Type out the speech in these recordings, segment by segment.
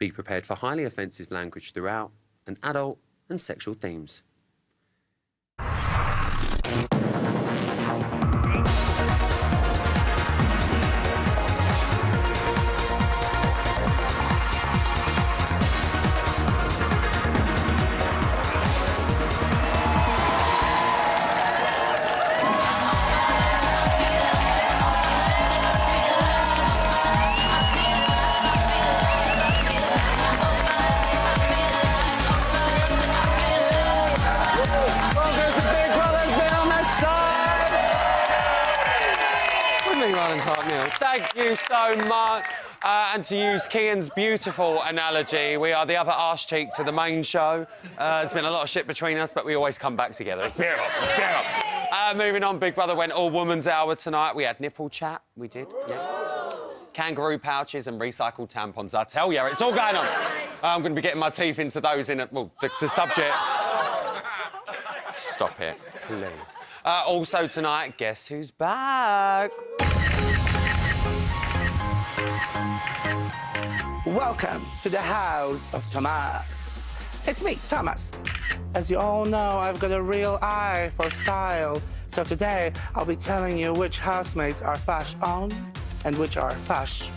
Be prepared for highly offensive language throughout and adult and sexual themes. Thank you so much. And to use Kian's beautiful analogy, we are the other arse cheek to the main show. There's been a lot of shit between us, but we always come back together. It's beautiful. It's beautiful. Moving on, Big Brother went all-woman's hour tonight. We had nipple chat. We did, yeah. Kangaroo pouches and recycled tampons. I tell you, it's all going on. I'm going to be getting my teeth into those in the subjects. Stop it, please. Also tonight, guess who's back? Welcome to the house of Thomas. It's me, Thomas. As you all know, I've got a real eye for style. So today, I'll be telling you which housemates are fash on and which are fash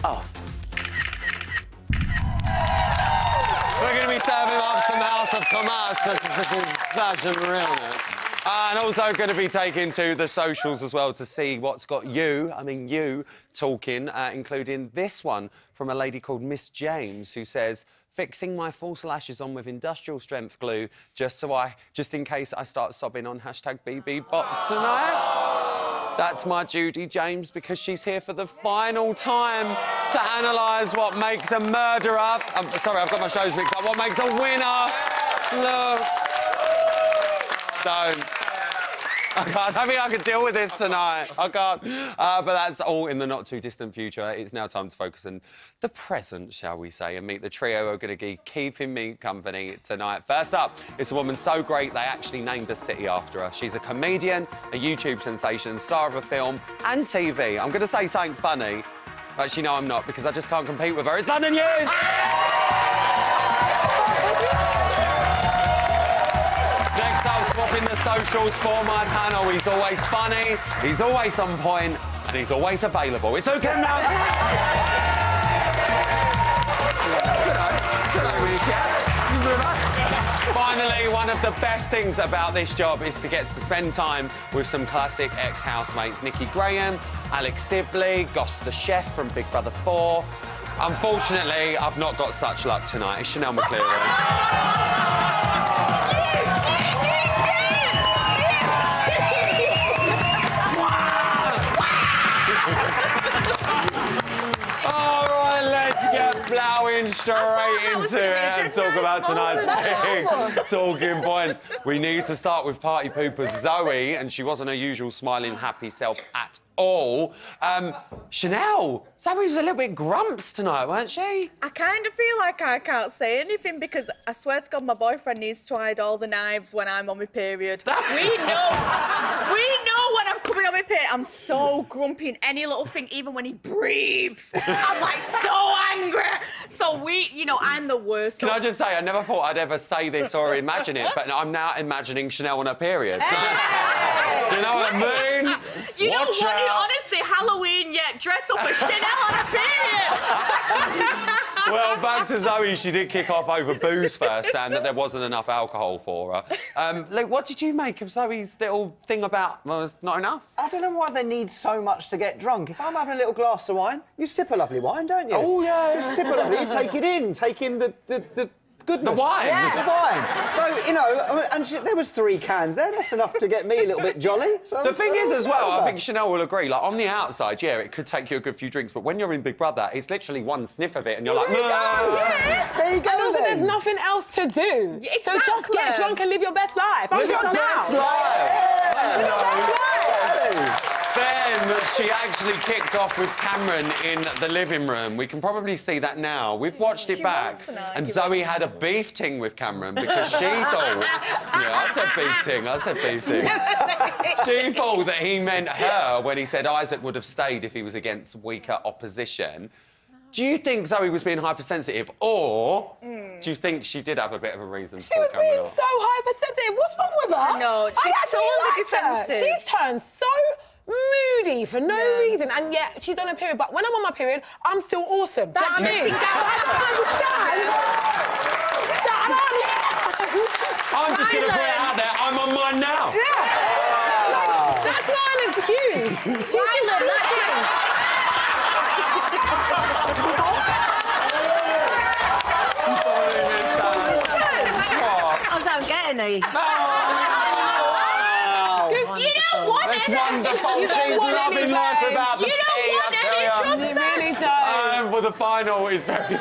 off. We're going to be serving up some House of Thomas fashion realness. And also going to be taking to the socials as well to see what's got you, talking, including this one from a lady called Miss James, who says, fixing my false lashes on with industrial strength glue just in case I start sobbing on #BB bots tonight. That's my duty, James, because she's here for the final time to analyse what makes a murderer. I'm sorry, I've got my shows mixed up. What makes a winner? Look. Don't. I don't think I can deal with this tonight. I can't. But that's all in the not-too-distant future. It's now time to focus on the present, shall we say, and meet the trio who are going to be keeping me company tonight. First up, it's a woman so great they actually named a city after her. She's a comedian, a YouTube sensation, star of a film and TV. I'm going to say something funny. Actually, no, I'm not, because I just can't compete with her. It's London News! Swapping the socials for my panel. He's always funny, he's always on point, and he's always available. It's okay now. Finally, one of the best things about this job is to get to spend time with some classic ex-housemates. Nikki Graham, Alex Sibley, Goss the chef from Big Brother 4. Unfortunately, I've not got such luck tonight. It's Chanel McCleary. Plowing straight into it and talk about tonight's big talking points. We need to start with party pooper Zoe, and she wasn't her usual smiling, happy self at all. Chanel, Zoe was a little bit grumps tonight, weren't she? I kind of feel like I can't say anything because I swear to God, my boyfriend needs to hide all the knives when I'm on my period. We know when I'm coming on my period. I'm so grumpy in any little thing, even when he breathes. I'm like so angry. So I'm the worst. Can I just say, I never thought I'd ever say this or imagine it, but I'm now imagining Chanel on her period. Hey! Do you know what I mean? You know what? Honestly, Halloween yet. Dress up as Chanel on a period. Well, back to Zoe. She did kick off over booze first, saying that there wasn't enough alcohol for her. Luke, what did you make of Zoe's little thing about, well, it's not enough? I don't know why they need so much to get drunk. If I'm having a little glass of wine, you sip a lovely wine, don't you? Oh, yeah. Just sip a lovely, you take in the goodness. The wine? Yeah, the wine. So, there was 3 cans there. That's enough to get me a little bit jolly. So the thing is, as well, I think Chanel will agree, like, on the outside, yeah, it could take you a good few drinks, but when you're in Big Brother, it's literally one sniff of it, and you're like, yeah. There you go, and also, there's nothing else to do. Exactly. So just get drunk and live your best life. Live your best life! Yeah. Live your best life! Then she actually kicked off with Cameron in the living room. We can probably see that now. We've watched it back. And Zoe had a beef ting with Cameron because she thought... Yeah, I said beef ting. She thought that he meant her when he said Isaac would have stayed if he was against weaker opposition. Do you think Zoe was being hypersensitive, or do you think she did have a bit of a reason She for was coming being off? so hypersensitive. What's wrong with her? No, she's so on the defensive. She's turned so moody for no reason, and yet she's on a period. But when I'm on my period, I'm still awesome. Do you know what I mean? I'm just going to put it out there, I'm on mine now. Yeah. That's not an excuse. She's just looking. I don't get any. You don't want That's any. wonderful. You don't She's want loving any life babe. about the You don't pee, want I tell any, ya. trust You me. really don't. Well, the final is very...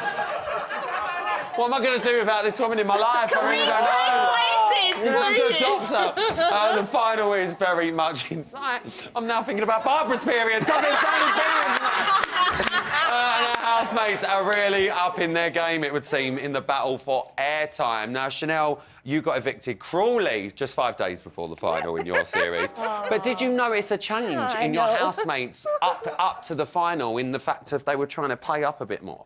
What am I going to do about this woman in my life? I really don't know. Places, You have to please. adopt her. The final is very much in sight. I'm now thinking about Barbara's period. And our housemates are really up in their game, it would seem, in the battle for airtime. Now, Chanel, you got evicted cruelly just 5 days before the final in your series. But did you notice a change in your housemates up to the final in the fact of they were trying to play up a bit more?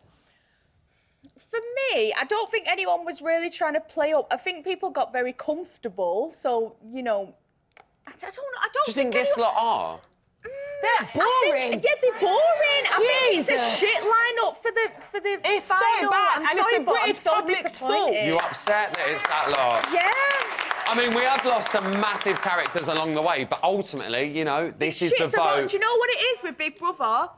For me, I don't think anyone was really trying to play up. I think people got very comfortable. So, you know, I don't Do you think this anyone... lot are? They're boring. They're boring. I think it's a Jesus. shit lineup for the It's final. so bad, I'm and sorry, it's a but I'm British so public disappointed. You upset that it's that lot? Yeah. I mean, we have lost some massive characters along the way, but ultimately, you know, this is the vote. Do you know what it is with Big Brother?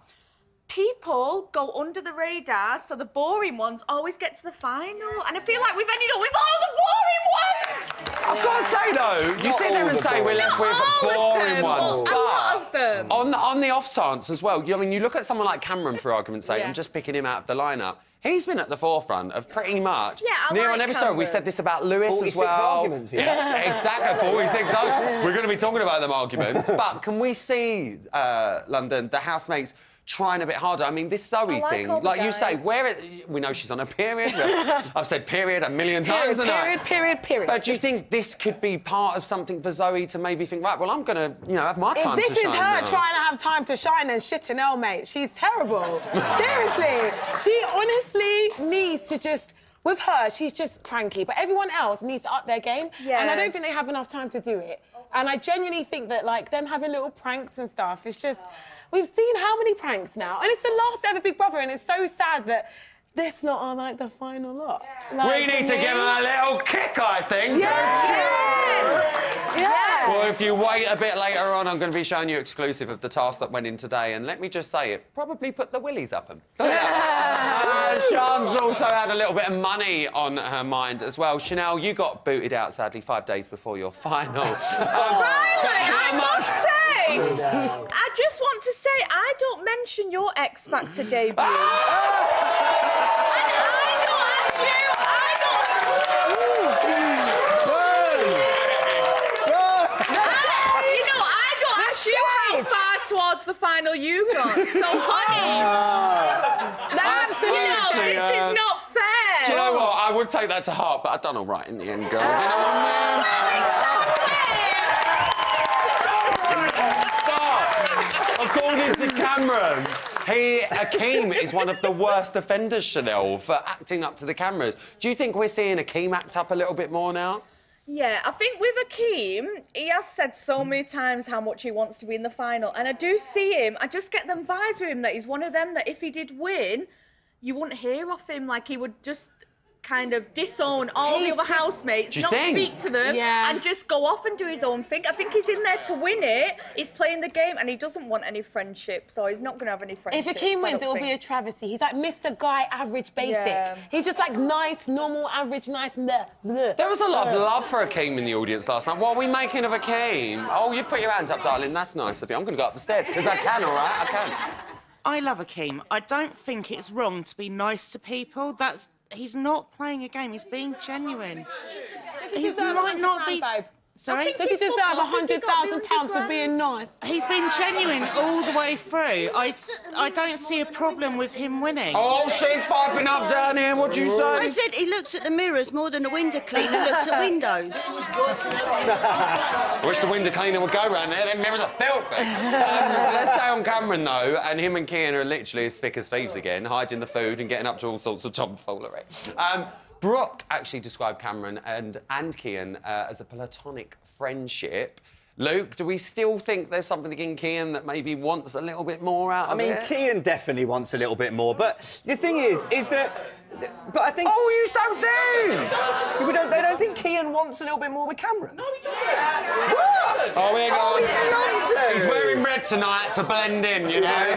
People go under the radar, so the boring ones always get to the final. And I feel like we've ended up with all the boring ones. I've got to say, though, you sit there and say we're left with boring ones, A lot of them. on the off chance as well, I mean, you look at someone like Cameron, for argument's sake, I'm just picking him out of the lineup. He's been at the forefront of pretty much. Yeah, I near like on episode, we Cameron. said this about Lewis 46 as well. arguments, yeah. Exactly, 46 arguments. We're going to be talking about them arguments. But can we see, London, the housemates trying a bit harder? I mean, this Zoe like thing, all the like you say, guys. we know she's on a period. I've said period a million times tonight. Period. But do you think this could be part of something for Zoe to maybe think, right, well, I'm going to, you know, have my time to If shine this is her now. trying to have time to shine, then shit in hell, mate. She's terrible. Seriously. She honestly needs to just... With her, she's just cranky, but everyone else needs to up their game. Yeah. And I don't think they have enough time to do it. And I genuinely think that, like, them having little pranks and stuff, it's just... We've seen how many pranks now? And it's the last ever Big Brother, and it's so sad that this lot are, like, the final lot. Like, We need to give them a little kick, I think. Yes! Well, if you wait a bit later on, I'm going to be showing you exclusive of the task that went in today. And let me just say, it probably put the willies up them. Sean's also had a little bit of money on her mind as well. Chanel, you got booted out, sadly, 5 days before your final. I must say, I just want to say, I don't mention your X Factor debut. And I don't ask you, I don't ask you how far towards the final you got. So, honey, Absolutely. this is not fair. Do you know what? I would take that to heart, but I've done all right in the end, girl. You know what I mean? According to Cameron, Akeem is one of the worst offenders, Chanel, for acting up to the cameras. Do you think we're seeing Akeem act up a little bit more now? Yeah, I think with Akeem, he has said so many times how much he wants to be in the final. And I do see him, I just get them vibes with him that he's one of them that if he did win, you wouldn't hear of him. Like, he would just kind of disown all the other housemates, you not think? speak to them, Yeah. and just go off and do his own thing. I think he's in there to win it. He's playing the game, and he doesn't want any friendship, so he's not going to have any If friendships. Akeem wins, it will be a travesty. He's like Mr. Guy, average, basic. Yeah. He's just like nice, normal, average, nice, bleh, bleh. There was a lot of love for Akeem in the audience last night. What are we making of Akeem? Oh, you've put your hands up, darling. That's nice of you. I'm going to go up the stairs, because I can, all right? I can. I love Akeem. I don't think it's wrong to be nice to people. He's not playing a game. He's being genuine. He might not be. Sorry? Does he deserve £100,000 for being nice? He's been genuine all the way through. I don't see a problem with him winning. Oh, she's piping up down here. What do you say? I said he looks at the mirrors more than a window cleaner looks at windows. Wish the window cleaner would go round there. Them mirrors are filthy. Let's say on Cameron, though, and him and Kian are literally as thick as thieves again, hiding the food and getting up to all sorts of tomfoolery. Brooke actually described Cameron and Kian as a platonic friendship. Luke, do we still think there's something in Kian that maybe wants a little bit more out of it? I mean, Kian definitely wants a little bit more, but the thing is that... But I think... Oh, you don't think? They don't think Kian wants a little bit more with Cameron? No, he doesn't. What? Oh, hang on. He's wearing red tonight to blend in, you know?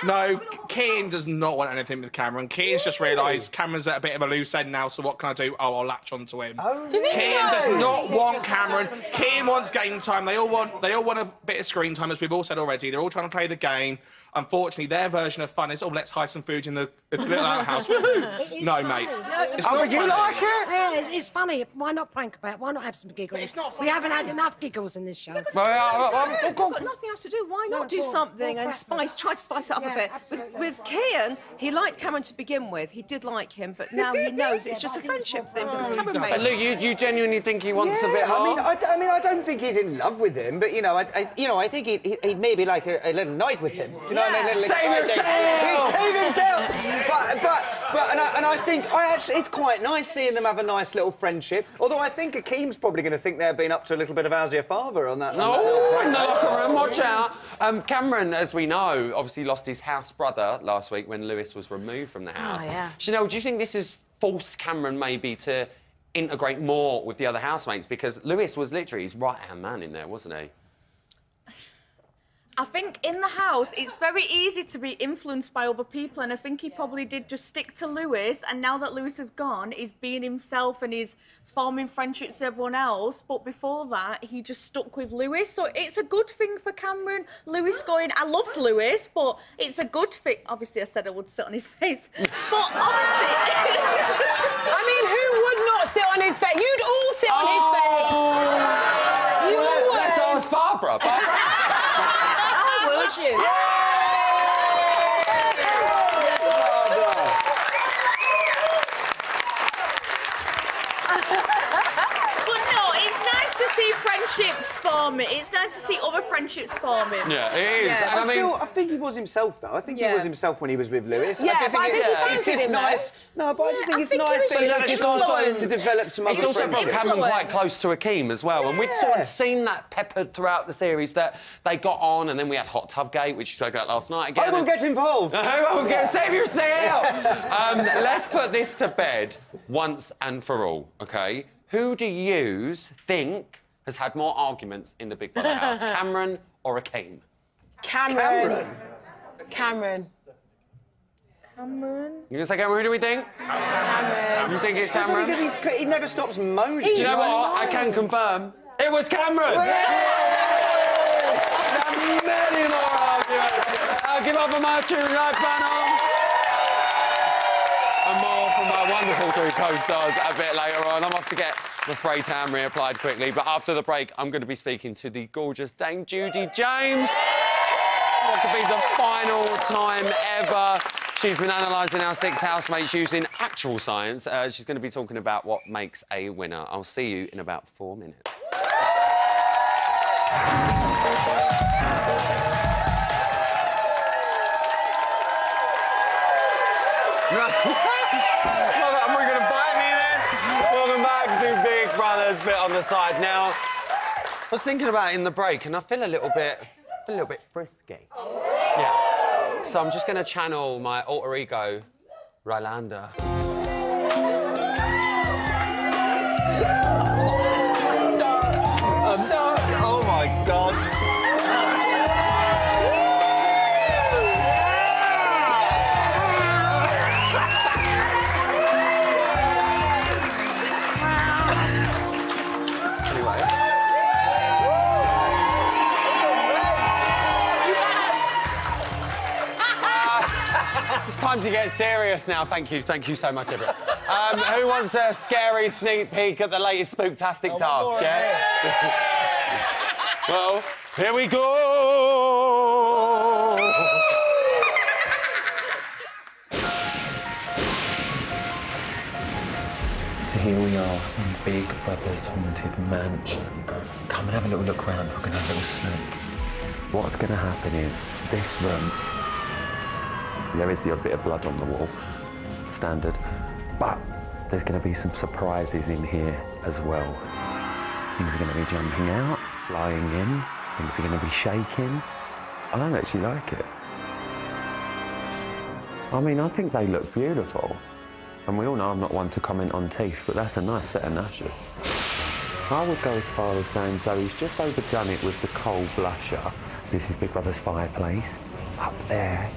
No, Kian does not want anything with Cameron. Kian's just realised Cameron's at a bit of a loose end now, so what can I do? Oh, I'll latch onto him. Oh, Kian does not want Cameron. Kian wants game time. They all want a bit of screen time, as we've all said already. They're all trying to play the game. Unfortunately, their version of fun is, oh, let's hide some food in the little outhouse. Woohoo! No, mate. Oh, you like it? Yeah, it's funny. Why not prank about it? Why not have some giggles? It's not we haven't had enough giggles in this show. We've got nothing else to do. Why not do something and try to spice it up a bit? With Kian, he liked Cameron to begin with. He did like him, but now he knows it's just a friendship thing because Cameron made. Luke, you genuinely think he wants a bit more? I mean, I don't think he's in love with him, but I think he'd maybe like a little night with him. Do you know what I mean? Save yourself! He'd save himself! And I think it's quite nice seeing them have a nice little friendship. Although I think Akeem's probably going to think they've been up to a little bit of how's your father on that. No, in the locker room, watch out. Cameron, as we know, obviously lost his house brother last week when Lewis was removed from the house. Oh, yeah. Chanel, do you think this has forced Cameron maybe to integrate more with the other housemates? Because Lewis was literally his right-hand man in there, wasn't he? I think in the house, it's very easy to be influenced by other people, and I think he probably did just stick to Lewis, and now that Lewis has gone, he's being himself and he's forming friendships with everyone else, but before that, he just stuck with Lewis, so it's a good thing for Cameron. Lewis going, I loved Lewis, but it's a good thing. Obviously, I said I would sit on his face, but obviously... I mean, who would not sit on his face? You'd all sit on his face. You all would. Let's ask Barbara. Would you? But no, it's nice to see friendships forming. It's nice to see other friendships forming. Yeah, it is. Yeah, And I think he was himself, though. I think he was himself when he was with Lewis. Yeah, I just but I think he it's fancied just him, nice. No, but I just think it's nice that he's also to develop some It's other also brought friendships. Cameron quite close to Akeem as well, and we'd sort of seen that peppered throughout the series that they got on, and then we had Hot Tub Gate, which we spoke about last night again. I won't get involved. Save yourself! Let's put this to bed once and for all, OK? Who do you think has had more arguments in the Big Brother house, Cameron or Akeem? Cameron. You gonna say Cameron? Who do we think? Cameron. You think it's Cameron? Because he never stops moaning. Do you know what? I can confirm. It was Cameron! Many more arguments. I'll give up on my Tuesday night panel. And more from my wonderful three co-stars a bit later on. I'm off to get the spray tan reapplied quickly, but after the break, I'm going to be speaking to the gorgeous Dame Judy James. What could be the final time ever? She's been analysing our 6 housemates using actual science. She's going to be talking about what makes a winner. I'll see you in about 4 minutes. Am we going to bite me then? Welcome back to Big Brother's Bit on the Side. Now, I was thinking about it in the break, and I feel a little bit frisky. Yeah. So I'm just going to channel my alter ego, Rylanda. Oh, my God. It's time to to get serious now. Thank you so much, everyone. Who wants a scary sneak peek at the latest spooktastic task? Yeah. Well, here we go. So here we are in Big Brother's haunted mansion. Come and have a little look around. We're going to have a little snoop. What's going to happen is this room. There is the odd bit of blood on the wall, standard, but there's going to be some surprises in here as well. Things are going to be jumping out, flying in, things are going to be shaking. I don't actually like it. I mean, I think they look beautiful. And we all know I'm not one to comment on teeth, but that's a nice set of gnashes. I would go as far as saying Zoe's just overdone it with the coal blusher. So this is Big Brother's fireplace. Up there,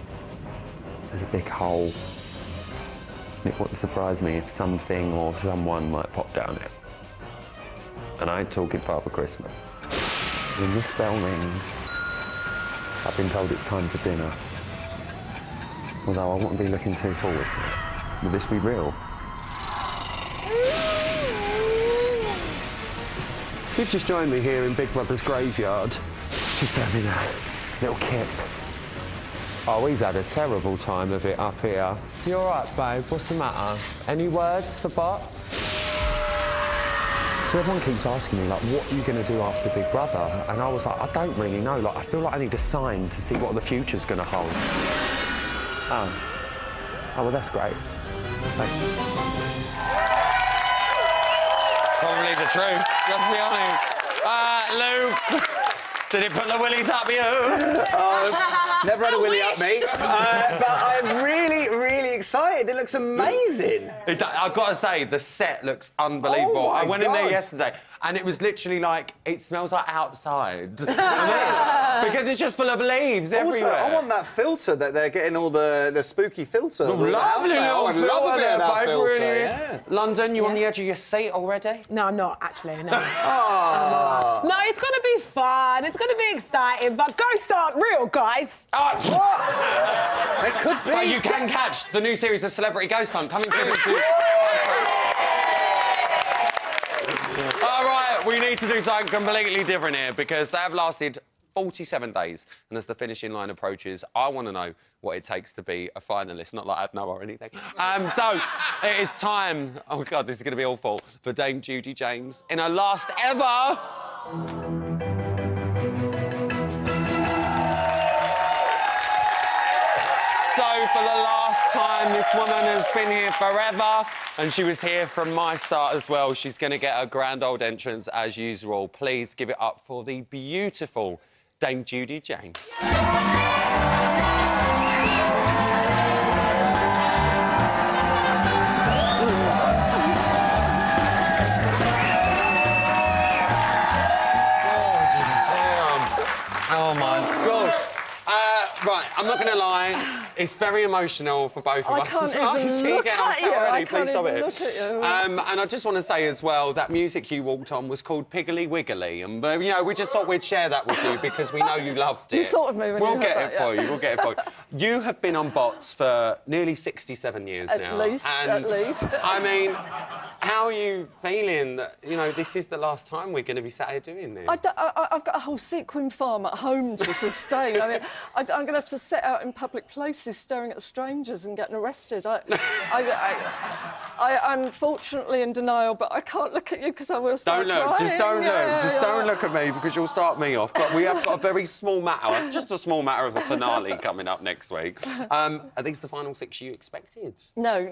there's a big hole. It wouldn't surprise me if something or someone might pop down it. And I ain't talking Father Christmas. When this bell rings, I've been told it's time for dinner. Although I wouldn't be looking too forward to it. Will this be real? You've just joined me here in Big Brother's graveyard. Just having a little kip. Oh, he's had a terrible time of it up here. You all right, babe? What's the matter? Any words for Bots? So everyone keeps asking me, like, what are you going to do after Big Brother? And I was like, I don't really know. Like, I feel like I need a sign to see what the future's going to hold. Oh, well, that's great. Thanks. Probably the truth, let's be honest. Luke, did it put the willies up you? Never had a willy up me. But I'm really, really excited. It looks amazing. I've got to say, the set looks unbelievable. Oh, I went in God. there yesterday, and it was literally like, it smells like outside. Because it's just full of leaves everywhere. Also, I want that filter that they're getting, all the spooky filter. Lovely little filter there, babe, really. Yeah. London, you on the edge of your seat already? No, I'm not, actually, no. Oh. No, it's going to be fun, it's going to be exciting, but ghosts aren't real, guys. What? It could be. But you can catch the new series of Celebrity Ghost Hunt coming soon to... All right, we need to do something completely different here because they have lasted 47 days, and as the finishing line approaches, I want to know what it takes to be a finalist. Not like I'd know or anything. So it is time. Oh God, this is going to be awful for Dame Judy James in her last ever. So for the last time, this woman has been here forever, and she was here from my start as well. She's going to get a grand old entrance as usual. Please give it up for the beautiful Dame Judy James. Oh my God. Right, I'm not going to lie. It's very emotional for both of us. I can't even look at you. I can't even look at you. And I just want to say as well, that music you walked on was called Piggly Wiggly. And, you know, we just thought we'd share that with you because we know you loved it. You thought of me when you heard that, for you. We'll get it for you. You have been on Bots for nearly 67 years now. At least. I mean, how are you feeling that, you know, this is the last time we're going to be sat here doing this? I've got a whole sequin farm at home to sustain. I mean, I'm going to have to sit out in public places staring at strangers and getting arrested. I'm unfortunately in denial, but I can't look at you because I will start crying. Just don't look. Just don't look at me because you'll start me off. But we have got a very small matter, just a small matter of a finale coming up next week. Are these the final 6 you expected? No.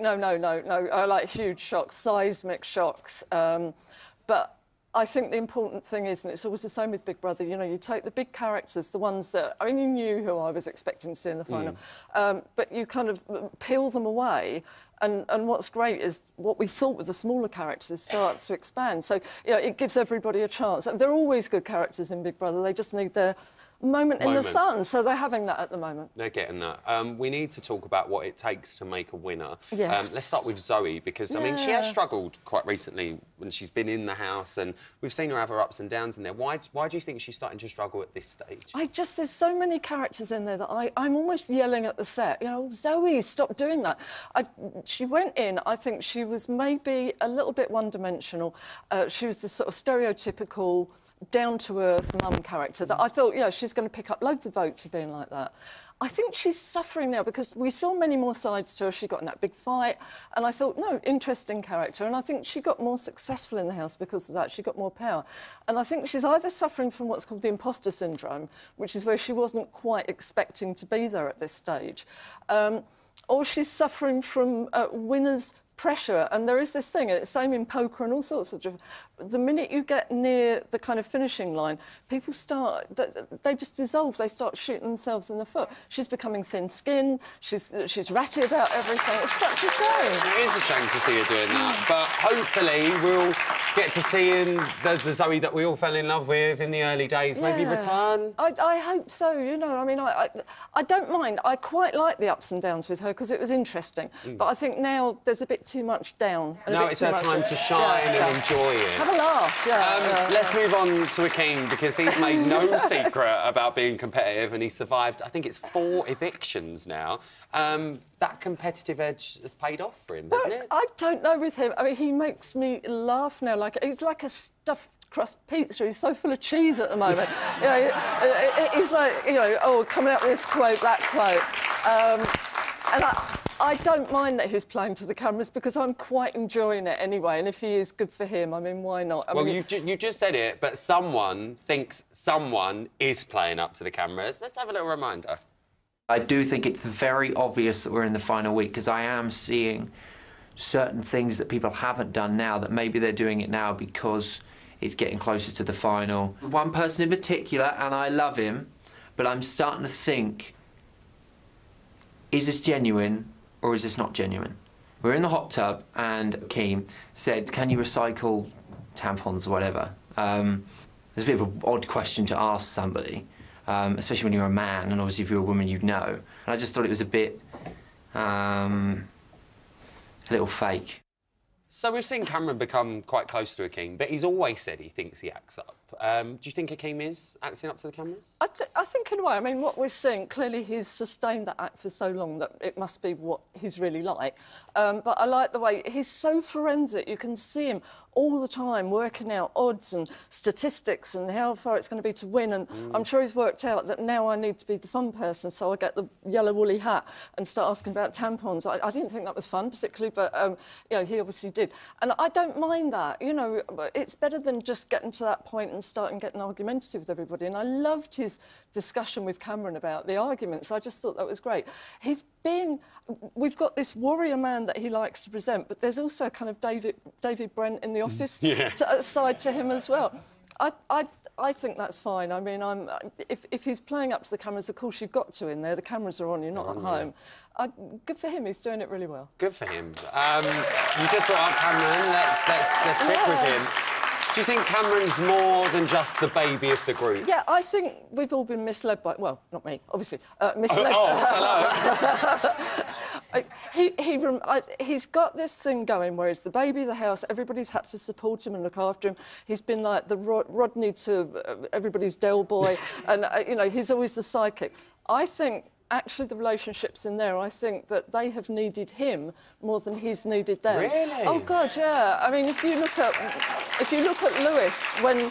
I like huge shocks, seismic shocks. But I think the important thing is, and it's always the same with Big Brother, you know, you take the big characters, the ones that, I mean, you knew who I was expecting to see in the final, but you kind of peel them away, and what's great is what we thought were the smaller characters start to expand. So, you know, it gives everybody a chance. They're always good characters in Big Brother, they just need their moment in the sun. So they're having that at the moment. They're getting that. We need to talk about what it takes to make a winner. Yes. Let's start with Zoe, because, I mean, she has struggled quite recently when she's been in the house, and we've seen her have her ups and downs in there. Why do you think she's starting to struggle at this stage? There's so many characters in there that I'm almost yelling at the set, you know, Zoe, stop doing that. She went in, I think she was maybe a little bit one-dimensional. She was the sort of stereotypical down-to-earth mum character that I thought, yeah, she's going to pick up loads of votes for being like that. I think she's suffering now because we saw many more sides to her. She got in that big fight, and I thought, no, interesting character. And I think she got more successful in the house because of that. She got more power. And I think she's either suffering from what's called the imposter syndrome, which is where she wasn't quite expecting to be there at this stage, or she's suffering from winner's pressure. And there is this thing, and it's the same in poker and all sorts of different... The minute you get near the kind of finishing line, people start... They just dissolve. They start shooting themselves in the foot. She's becoming thin-skinned. She's ratty about everything. It's such a shame. It is a shame to see her doing that, but hopefully we'll get to see the Zoe that we all fell in love with in the early days maybe return. I hope so, you know. I mean, I don't mind. I quite like the ups and downs with her because it was interesting. But I think now there's a bit too much down. Now it's her time to shine and enjoy it. Have a laugh, Let's move on to Akeem, because he's made no secret about being competitive, and he survived, I think it's 4 evictions now. That competitive edge has paid off for him, hasn't it? I don't know with him. I mean, he makes me laugh now. Like, he's like a stuffed crust pizza. He's so full of cheese at the moment. You know, he's like, you know, oh, coming out with this quote, that quote. And I don't mind that he's playing to the cameras because I'm quite enjoying it anyway. And if he is, good for him. I mean, why not? Well, you just said it, but someone thinks someone is playing up to the cameras. Let's have a little reminder. I do think it's very obvious that we're in the final week, because I am seeing certain things that people haven't done now that maybe they're doing it now because it's getting closer to the final. One person in particular, and I love him, but I'm starting to think, is this genuine or is this not genuine? We're in the hot tub and Akeem said, can you recycle tampons or whatever? It's a bit of an odd question to ask somebody, especially when you're a man, and obviously if you're a woman you'd know. And I just thought it was a bit, a little fake. So we've seen Cameron become quite close to Akeem, but he's always said he thinks he acts up. Do you think Akeem is acting up to the cameras? I think in a way. I mean, what we're seeing, clearly he's sustained that act for so long that it must be what he's really like. But I like the way he's so forensic. You can see him all the time working out odds and statistics and how far it's going to be to win. And I'm sure he's worked out that now I need to be the fun person, so I get the yellow woolly hat and start asking about tampons. I didn't think that was fun particularly, but you know, he obviously did. And I don't mind that. You know, it's better than just getting to that point and starting getting argumentative with everybody. And I loved his discussion with Cameron about the arguments. I just thought that was great. We've got this warrior man that he likes to present, but there's also kind of David Brent in the office side to him as well. I think that's fine. I mean, if he's playing up to the cameras, of course you've got to in there. The cameras are on, you're not at home. Good for him, he's doing it really well. Good for him. You just brought up Cameron, let's stick with him. Do you think Cameron's more than just the baby of the group? Yeah, I think we've all been misled by... Well, not me, obviously. Misled. He's got this thing going where he's the baby of the house. Everybody's had to support him and look after him. He's been like the Rodney to everybody's Del Boy. And, you know, he's always the sidekick. I think... Actually, the relationships in there, I think that they have needed him more than he's needed them. Really? Oh God, yeah. I mean, if you look at Lewis when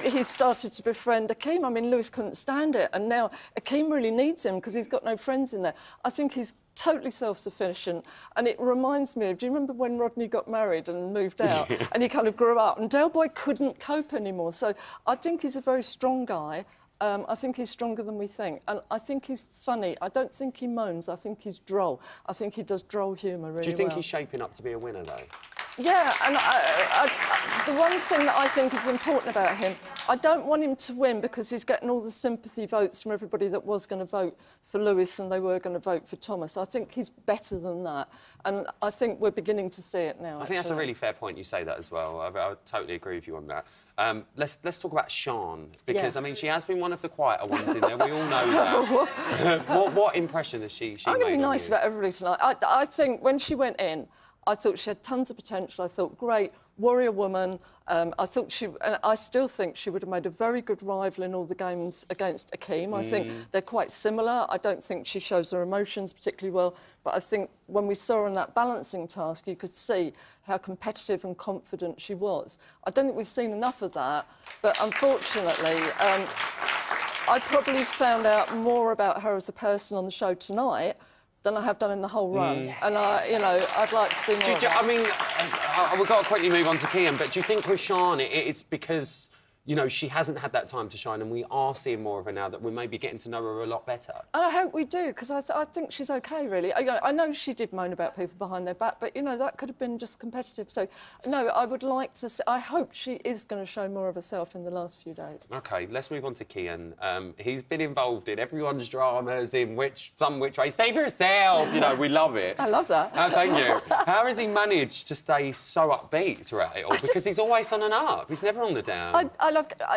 he started to befriend Akeem, I mean, Lewis couldn't stand it, and now Akeem really needs him because he's got no friends in there. I think he's totally self-sufficient, and it reminds me of, do you remember when Rodney got married and moved out and he kind of grew up and Del Boy couldn't cope anymore? So I think he's a very strong guy. I think he's stronger than we think, and I think he's funny. I don't think he moans. I think he's droll. I think he does droll humour really well. Do you think he's shaping up to be a winner, though? Yeah, and the one thing that I think is important about him, I don't want him to win because he's getting all the sympathy votes from everybody that was going to vote for Lewis and they were going to vote for Thomas. I think he's better than that, and I think we're beginning to see it now. I think that's a really fair point. You say that as well. I totally agree with you on that. Let's talk about Sian, because I mean she has been one of the quieter ones in there. We all know that. what impression has she I'm going to be made on nice you? about everybody tonight. I think when she went in, I thought she had tons of potential. I thought, great, warrior woman. I thought and I still think she would have made a very good rival in all the games against Akeem. I think they're quite similar. I don't think she shows her emotions particularly well, but I think when we saw her in that balancing task, you could see how competitive and confident she was. I don't think we've seen enough of that, but unfortunately, I probably found out more about her as a person on the show tonight than I have done in the whole run. And, I'd like to see more of that. I mean, we've got to quickly move on to Kian, but do you think with Sian, it's because, you know, she hasn't had that time to shine and we are seeing more of her now that we're maybe getting to know her a lot better? I hope we do, because I think she's OK, really. I know she did moan about people behind their back, but, you know, that could have been just competitive. So, no, I would like to see... I hope she is going to show more of herself in the last few days. OK, let's move on to Kian. He's been involved in everyone's dramas in some which way. Stay for yourself! You know, we love it. I love that. Thank you. How has he managed to stay so upbeat throughout it all? Because he's always on and up. He's never on the down.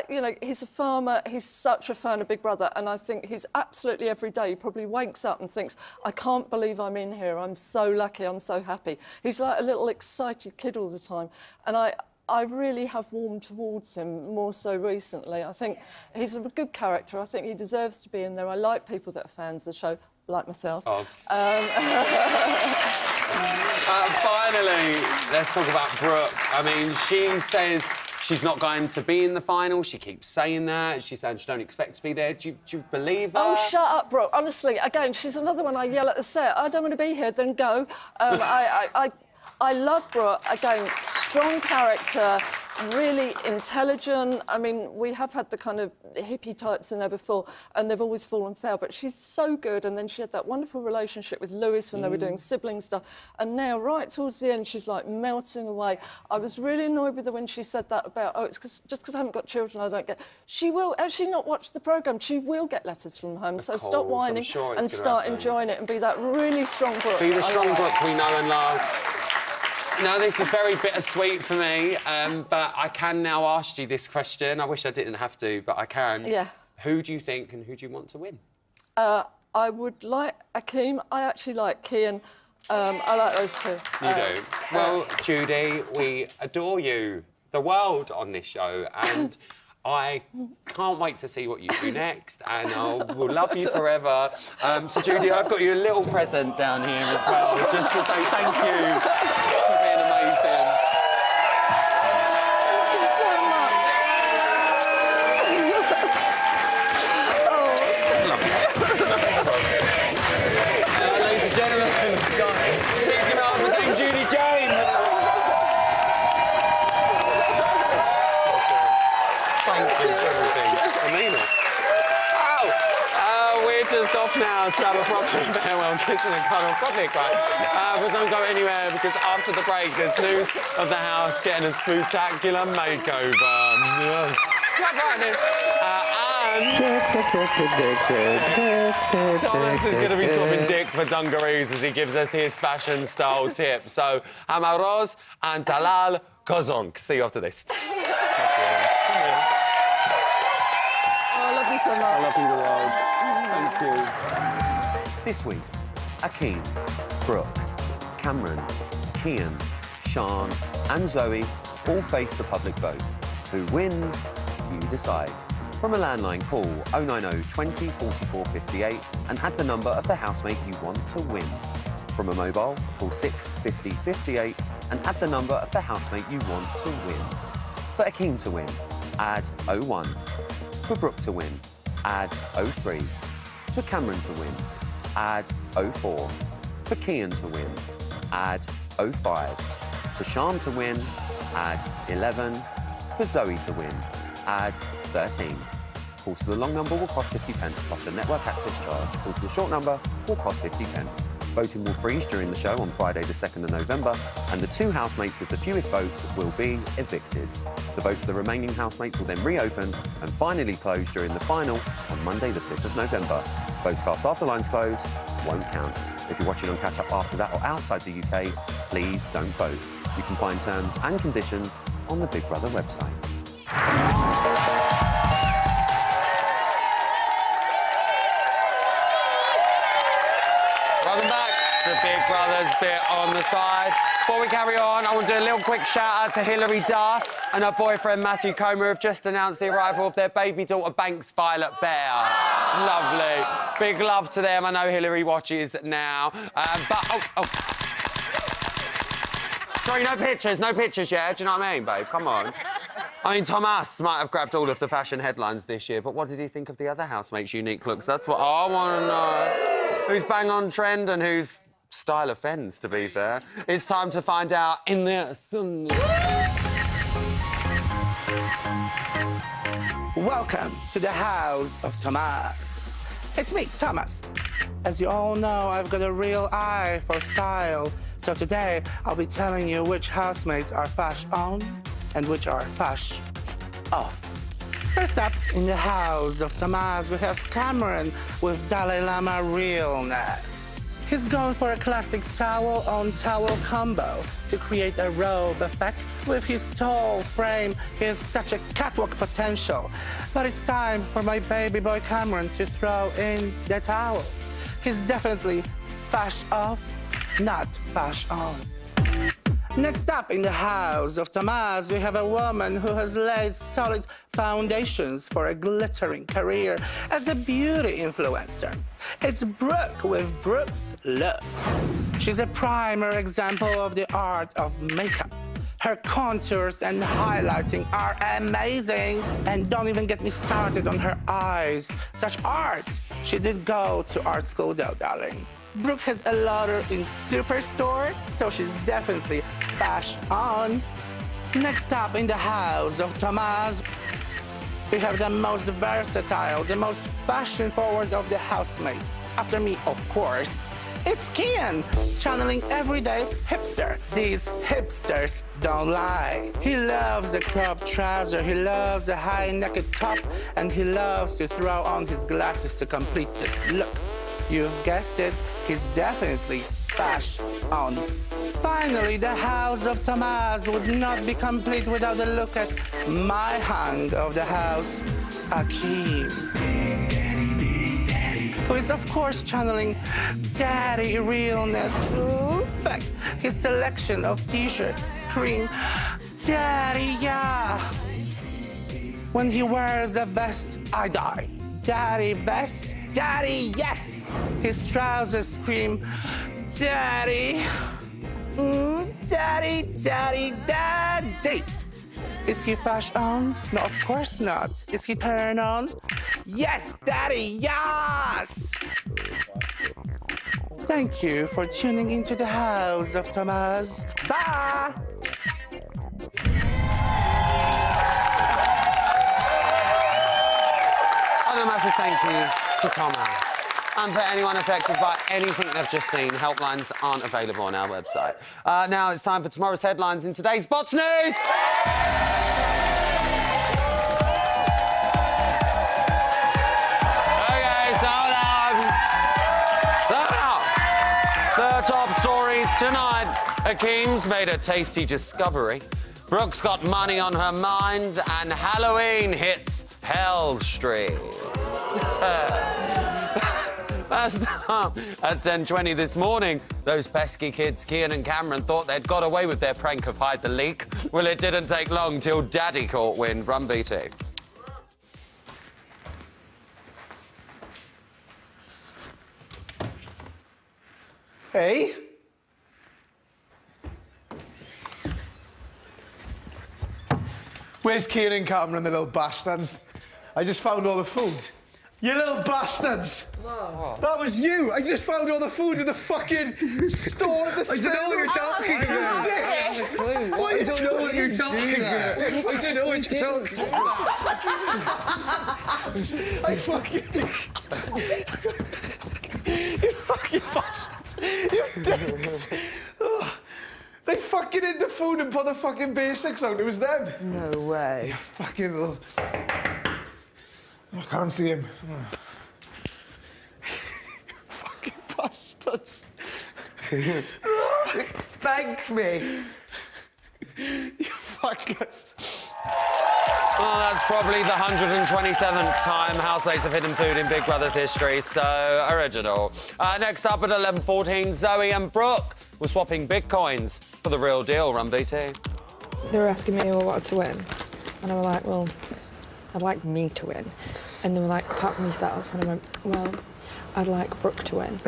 You know, he's a farmer, he's such a fan of Big Brother, and I think he's absolutely every day, he probably wakes up and thinks, I can't believe I'm in here, I'm so lucky, I'm so happy. He's like a little excited kid all the time, and I really have warmed towards him more so recently. I think he's a good character, I think he deserves to be in there. I like people that are fans of the show, like myself. Finally, let's talk about Brooke. I mean, she says she's not going to be in the final. She keeps saying that. She's saying she don't expect to be there. Do you believe her? Oh, shut up, Brooke. Honestly, again, she's another one I yell at the set. I don't want to be here, then go. I love Brooke. Again, strong character, really intelligent. I mean, we have had the kind of hippie types in there before, and they've always fallen foul, but she's so good. And then she had that wonderful relationship with Lewis when they were doing sibling stuff. And now, right towards the end, she's, like, melting away. I was really annoyed with her when she said that about, oh, it's just because I haven't got children, I don't get... She will, has she not watched the programme, she will get letters from home. So stop whining and start enjoying it and be that really strong Brooke. Be the strong Brooke we know and love. Now, this is very bittersweet for me, but I can now ask you this question. I wish I didn't have to, but I can. Yeah. Who do you think and who do you want to win? I would like Akeem. I actually like Kian. I like those two. You do? Well, Judy, we adore you, the world, on this show, and I can't wait to see what you do next, and we'll love you forever. So, Judy, I've got you a little present down here as well, just to say thank you for being amazing. Thank you so much. Ladies and gentlemen, please give it up for Dame Judy James. Thank you for everything. I mean it. We're just off now to have a proper farewell kiss and a cuddle, probably cry. But don't go anywhere, because after the break, there's news of the house getting a spectacular makeover. Thomas is going to be swapping dick for dungarees as he gives us his fashion style tip. So, Amaroz and Talal Kozonk. See you after this. I love you so much. I love you, the world. Thank you. This week, Akeem, Brooke, Cameron, Kian, Sian and Zoe all face the public vote. Who wins? You decide. From a landline, call 090 20 44 58 and add the number of the housemate you want to win. From a mobile, call 6 50 58 and add the number of the housemate you want to win. For Akeem to win, add 01. For Brooke to win, add 03. For Cameron to win, add 04. For Kian to win, add 05. For Sian to win, add 11. For Zoe to win, add 13. Calls to the long number will cost 50p plus a network access charge. Calls to the short number will cost 50p. Voting will freeze during the show on Friday the 2nd of November, and the 2 housemates with the fewest votes will be evicted. The vote for the remaining housemates will then reopen and finally close during the final on Monday the 5th of November. Votes cast after lines close won't count. If you're watching on catch-up after that or outside the UK, please don't vote. You can find terms and conditions on the Big Brother website. Welcome back to Big Brother's bit on the side. Before we carry on, I want to do a little quick shout-out to Hilary Duff and her boyfriend Matthew Comer, who have just announced the arrival of their baby daughter, Banks Violet Bear. It's lovely. Big love to them. I know Hilary watches now. Sorry, no pictures yet. Do you know what I mean, babe? Come on. I mean, Thomas might have grabbed all of the fashion headlines this year, but what did he think of the other housemates' unique looks? That's what I want to know. Who's bang on trend and whose style offends, to be fair? It's time to find out in this. Welcome to the house of Thomas. It's me, Thomas. As you all know, I've got a real eye for style. So today, I'll be telling you which housemates are fashion on and which are fashion off. First up, in the house of Thomas, we have Cameron with Dalai Lama realness. He's gone for a classic towel-on-towel combo to create a robe effect. With his tall frame, he has such a catwalk potential. But it's time for my baby boy Cameron to throw in the towel. He's definitely fashion off, not fashion on. Next up in the house of Thomas, we have a woman who has laid solid foundations for a glittering career as a beauty influencer. It's Brooke with Brooke's Looks. She's a prime example of the art of makeup. Her contours and highlighting are amazing. And don't even get me started on her eyes. Such art. She did go to art school though, darling. Brooke has a lauder in Superstore, so she's definitely fashion on. Next up in the house of Thomas, we have the most versatile, the most fashion-forward of the housemates. After me, of course, it's Kian, channeling everyday hipster. These hipsters don't lie. He loves the cropped trouser, he loves the high-necked top, and he loves to throw on his glasses to complete this look. You've guessed it, he's definitely fashion on. Finally, the house of Thomas would not be complete without a look at my hang of the house, Akeem, who is, of course, channeling daddy realness. In fact, his selection of t-shirts scream, daddy, yeah. When he wears the vest, I die. Daddy vest, daddy, yes. His trousers scream, daddy, daddy, daddy, daddy. Is he fashion on? No, of course not. Is he turn on? Yes, daddy, yes! Thank you for tuning into the house of Thomas. Bye! And a massive thank you to Thomas. And for anyone affected by anything they've just seen, helplines aren't available on our website. Now it's time for tomorrow's headlines in today's Bots News. Okay, so now, the top stories tonight. Akeem's made a tasty discovery. Brooke's got money on her mind, and Halloween hits Hell Street. First up, at 10:20 this morning, those pesky kids, Kian and Cameron, thought they'd got away with their prank of hide the leak. Well, it didn't take long till Daddy caught wind. Run, BT. Hey? Where's Kian and Cameron, the little bastards? I just found all the food. You little bastards! Whoa. That was you! I just found all the food in the fucking store at the store. I don't know what you're talking about. Dicks! I don't know what you're talking about. I don't know what you're talking about. I fucking... You fucking bastards! Dicks. Oh, they fucking hid the food and put the fucking basics out. It was them. No way. Yeah, fucking hell. I can't see him. Fucking bastards. Spank me. You fuckers. Well, that's probably the 127th time housemates have hidden food in Big Brother's history, so original. Next up at 11:14, Zoe and Brooke were swapping bitcoins for the real deal. Run BT. They were asking me who I wanted to win, and I was like, well, I'd like me to win. And they were like, apart from yourself, and I went, well, I'd like Brooke to win.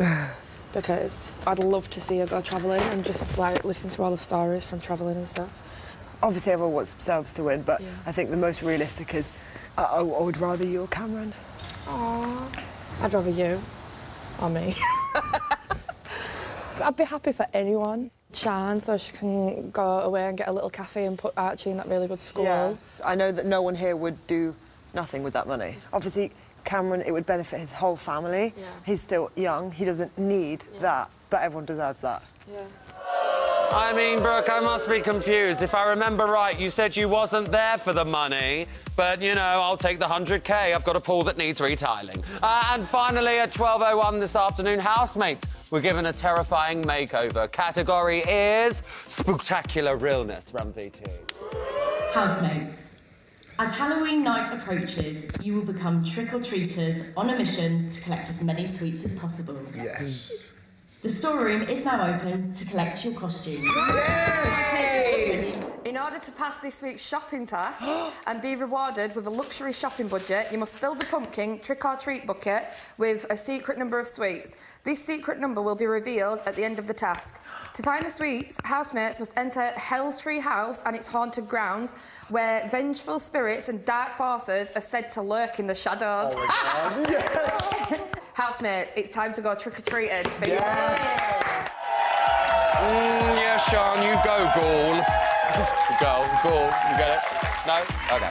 Because I'd love to see her go travelling and just, like, listen to all the stories from travelling and stuff. Obviously, everyone wants themselves to win, but I think the most realistic is I would rather you or Cameron. Aww. I'd rather you or me. I'd be happy for anyone. Shan, so she can go away and get a little cafe and put Archie in that really good school. Yeah. I know that no one here would do nothing with that money. Obviously, Cameron, it would benefit his whole family. Yeah. He's still young. He doesn't need that, but everyone deserves that. Yeah. I mean, Brooke, I must be confused. If I remember right, you said you wasn't there for the money, but, you know, I'll take the 100K. I've got a pool that needs retiling. And finally, at 12:01 this afternoon, housemates were given a terrifying makeover. Category is Spooktacular Realness. Run VT. Housemates. As Halloween night approaches, you will become trick-or-treaters on a mission to collect as many sweets as possible. Yes. The storeroom is now open to collect your costumes. In order to pass this week's shopping task and be rewarded with a luxury shopping budget, you must fill the pumpkin trick-or-treat bucket with a secret number of sweets. This secret number will be revealed at the end of the task. To find the sweets, housemates must enter Hell's Tree House and its haunted grounds, where vengeful spirits and dark forces are said to lurk in the shadows. Oh my God, yes! Housemates, it's time to go trick-or-treating. Yes! Yes, Sean, you go, ghoul. Ghoul, you get it? No? OK.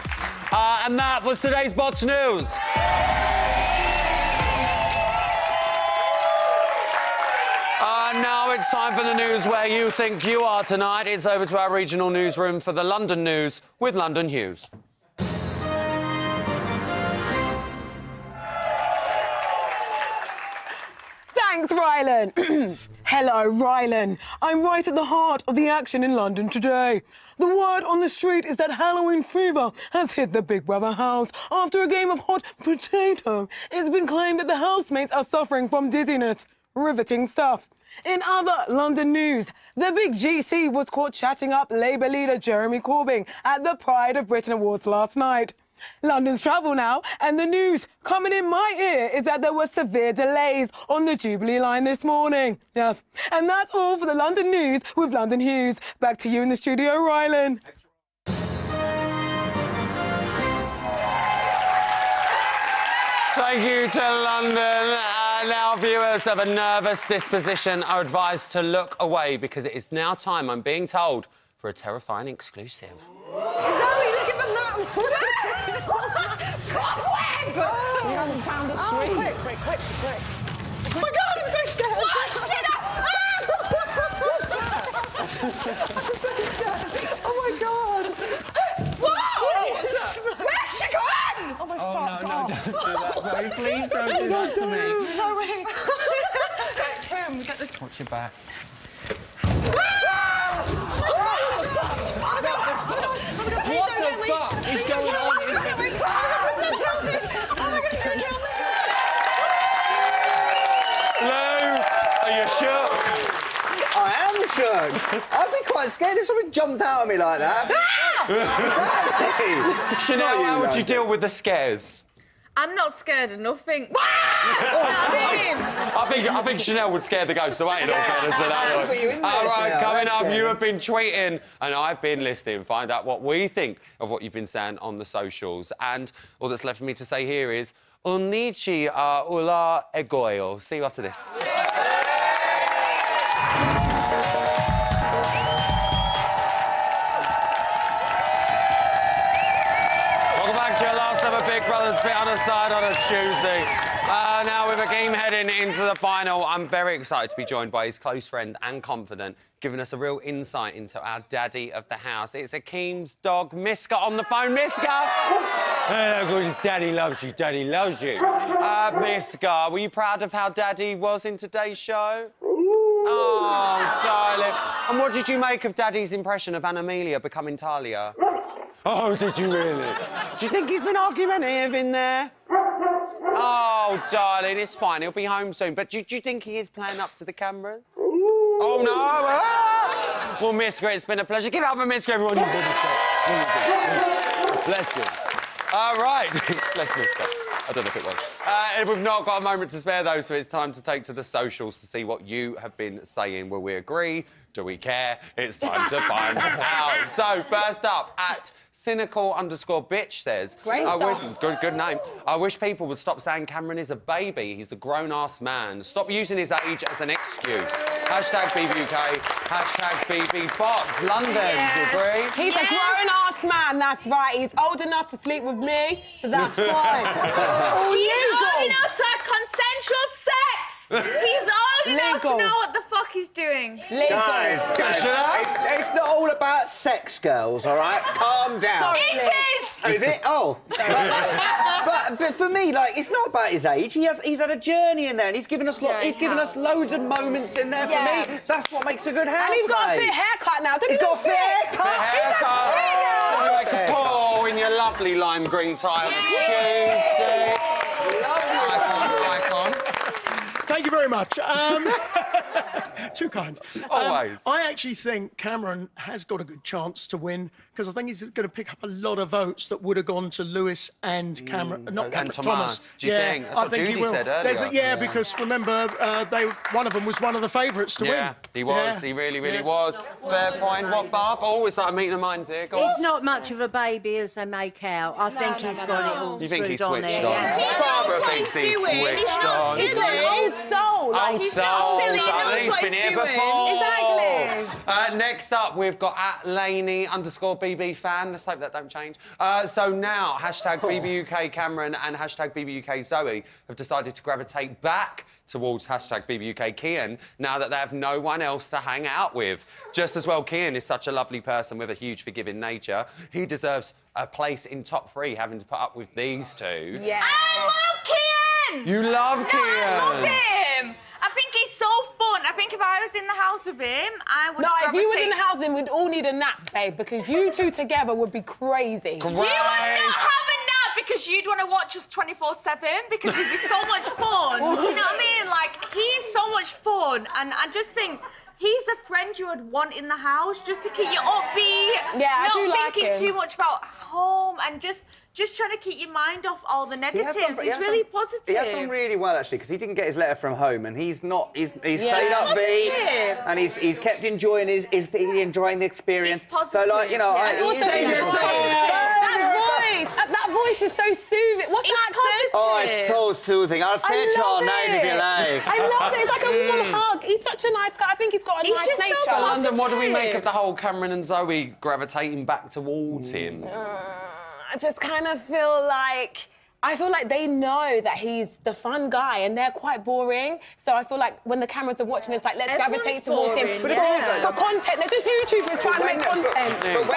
And that was today's Box News. Now it's time for the news where you think you are tonight. It's over to our regional newsroom for the London news with London Hughes. Thanks, Rylan. Hello, Rylan. I'm right at the heart of the action in London today. The word on the street is that Halloween fever has hit the Big Brother house after a game of hot potato. It's been claimed that the housemates are suffering from dizziness. Riveting stuff. In other London news, the big GC was caught chatting up Labour leader Jeremy Corbyn at the Pride of Britain Awards last night. London's travel now, and the news coming in my ear is that there were severe delays on the Jubilee line this morning. Yes, and that's all for the London news with London Hughes. Back to you in the studio, Rylan. Thank you to London. Now viewers of a nervous disposition are advised to look away because it is now time, I'm being told, for a terrifying exclusive. Zoe, look at the map! We haven't found the sweets. Quick. Oh my God, I'm so scared! Oh my God! Whoa! Where's she gone? Oh my God! Oh no, don't do that, Zoe. Please don't do that to me. Zoe! Get the... Watch your back. What the fuck is going on here? Lou, are you shook? I am shook. I'd be quite scared if something jumped out at me like that. Exactly. Chanel, how would you deal with the scares? I'm not scared of nothing. I think Chanel would scare the ghost away, in all fairness to that one. All right, coming up, you have been tweeting and I've been listening. Find out what we think of what you've been saying on the socials. And all that's left for me to say here is Unici ula egoyo. See you after this. Welcome back to your last ever Big Brother's Bit on a Side on a Tuesday. Now with Akeem heading into the final, I'm very excited to be joined by his close friend and confidant, giving us a real insight into our daddy of the house. It's Akeem's dog, Miska, on the phone. Miska! Hello, gorgeous. Daddy loves you. Daddy loves you. Miska, were you proud of how Daddy was in today's show? Oh, darling. And what did you make of Daddy's impression of Annamelia becoming Talia? Oh, did you really? Do you think he's been argumentative in there? Oh, darling, it's fine. He'll be home soon. But do you think he is playing up to the cameras? Oh, no! Ah! Well, Miska, it's been a pleasure. Give it up for Miska, everyone. You did it. Bless you. Right. Bless Miska. I don't know if it was. We've not got a moment to spare, though, so it's time to take to the socials to see what you have been saying. Will we agree? Do we care? It's time to find out. So, first up, at cynical_bitch says... Great stuff. Good name. I wish people would stop saying Cameron is a baby. He's a grown-ass man. Stop using his age as an excuse. Hashtag BBUK. Hashtag BBBots. London, do you agree? He's a grown-ass man, that's right. He's old enough to sleep with me, so that's fine. He's old enough to have consensual sex! He's old enough to know what the fuck he's doing. Guys, it's not all about sex, girls, all right? Calm down. Sorry, it is! Is it? Oh. but for me, like, it's not about his age. He's had a journey in there, and he's given us loads of moments in there. For me, that's what makes a good house. And he's got a fit haircut now. He's got a fit haircut. Like a paw in your lovely lime green tie on a Tuesday. Icon. Thank you very much. Too kind. Always. I actually think Cameron has got a good chance to win because I think he's going to pick up a lot of votes that would have gone to Lewis and Cameron, not Cameron, Thomas. Do you think? That's what Judy said earlier. Because remember, one of them was one of the favourites to win. Yeah, he was. He really was. Fair point. What, Barb? Always like a meeting of minds here. Go on. He's not much of a baby as they make out. I think he's got it all You think he's screwed switched on on? there. Barbara thinks he's switched on. He's got an old soul. Old soul. He's been here before. Exactly. Next up, we've got at Laney_BB fan. Let's hope that don't change. So now, hashtag BBUK Cameron and hashtag BBUK Zoe have decided to gravitate back towards hashtag BBUK Kian now that they have no one else to hang out with. Just as well, Kian is such a lovely person with a huge forgiving nature. He deserves a place in top 3, having to put up with these two. Yeah. I love Kian! You love Kian! I love him! I think he's so fun. I think if I was in the house with him, I would if you was in the house with him, we'd all need a nap, babe, because you two together would be crazy. You would not have a nap because you'd want to watch us 24/7 because it'd be so much fun. Do you know what I mean? Like, he's so much fun, and I just think he's a friend you would want in the house just to keep you upbeat. Yeah, I do not like thinking him. too much about home and just trying to keep your mind off all the negatives. He's really positive. He has done really well, actually, because he didn't get his letter from home, and he's stayed upbeat, and he's kept enjoying enjoying the experience. So, like, you know, that voice is so soothing. What's that accent? Oh, it's so soothing. I'll say it all night if you like. I love it. It's like a warm hug. He's such a nice guy. I think he's got a nice nature. So London, what do we make of the whole Cameron and Zoe gravitating back towards him? I just kind of feel like they know that he's the fun guy and they're quite boring. So I feel like when the cameras are watching, it's like, let's gravitate towards him. But for content, they're just YouTubers trying to make content. But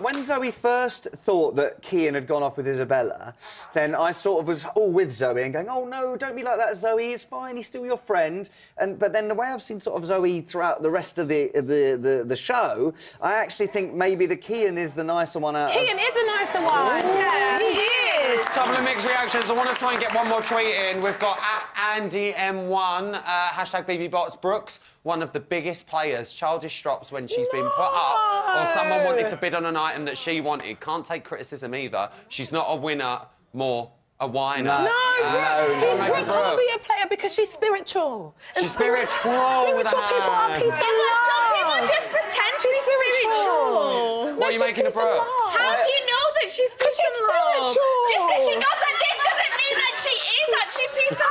when Zoe first thought that Kian had gone off with Isabella, then I sort of was all with Zoe and going, oh, no, don't be like that, Zoe. He's fine. He's still your friend. But then the way I've seen sort of Zoe throughout the rest of the show, I actually think maybe the Kian is the nicer one out Kian is a nicer one. Yeah, he is. Couple of mixed reactions. I want to try and get one more tweet in. We've got at AndyM1, hashtag BBBots. Brooks, one of the biggest players. Childish strops when she's been put up or someone wanted to bid on an item that she wanted. Can't take criticism either. She's not a winner, more a whiner. Brooke can't be a player because she's spiritual. She's spiritual with a hand. Some people just pretend to be spiritual. What are you making of Brooke? How do you know that she's peace and love? Just because she got that gift doesn't mean that she is actually peace and love.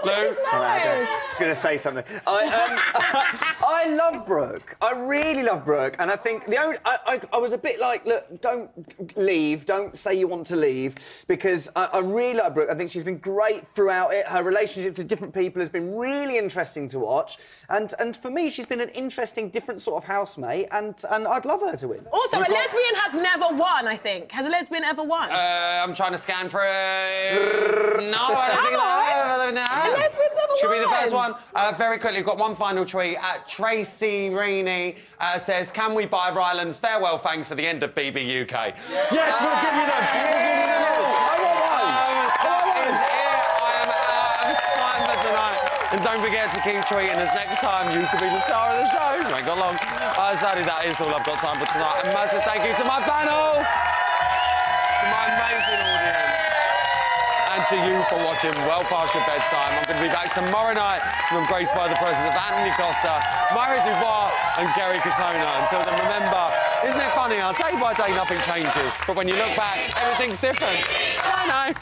Lou? Sorry, I was going to say something. I love Brooke. I really love Brooke, and I think the only... I was a bit like, look, don't leave, don't say you want to leave, because I really like Brooke. I think she's been great throughout it. Her relationship to different people has been really interesting to watch, and for me, she's been an interesting, different sort of housemate, and I'd love her to win. Also, a lesbian has never won, I think. Has a lesbian ever won? I'm trying to scan for it. No, I don't think that. A lesbian's never Should won. be the first one. Very quickly, we've got one final tweet. Tracy Reaney says, can we buy Ryland's farewell thanks for the end of BBUK? Yes, we'll give you them. I want one. That is it. I am out of time for tonight. And don't forget to keep tweeting us next time. You could be the star of the show. You ain't got long. Sadly, that is all I've got time for tonight. And massive thank you to my panel, to my amazing audience, and to you for watching well past your bedtime. I'm going to be back tomorrow night to be graced by the presence of Anthony Costa, Mario Dubois and Gary Katona. Until then, remember, isn't it funny how day by day nothing changes, but when you look back, everything's different. I know.